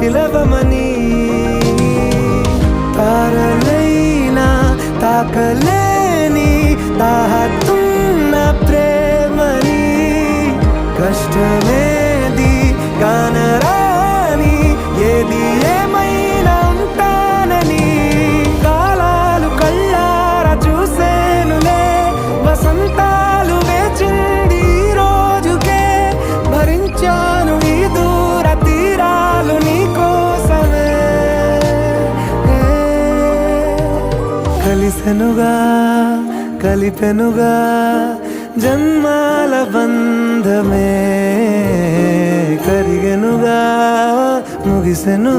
పిలవమని తారలైనా తాకలేని తాహతున్న ప్రేమని కష్టమేది కానరాని ఏది ఏమైనా ఉంటానని కాలాలు కళ్ళారా చూసేనులే వసంతాలు వేచింది ఈ రోజుకే భరించాను ఈ దూర తీరాలు నీ కోసమే కలిసెనుగా కలిపెనుగా జన్మాల బంధమే కరిగెనుగా ముగిసెను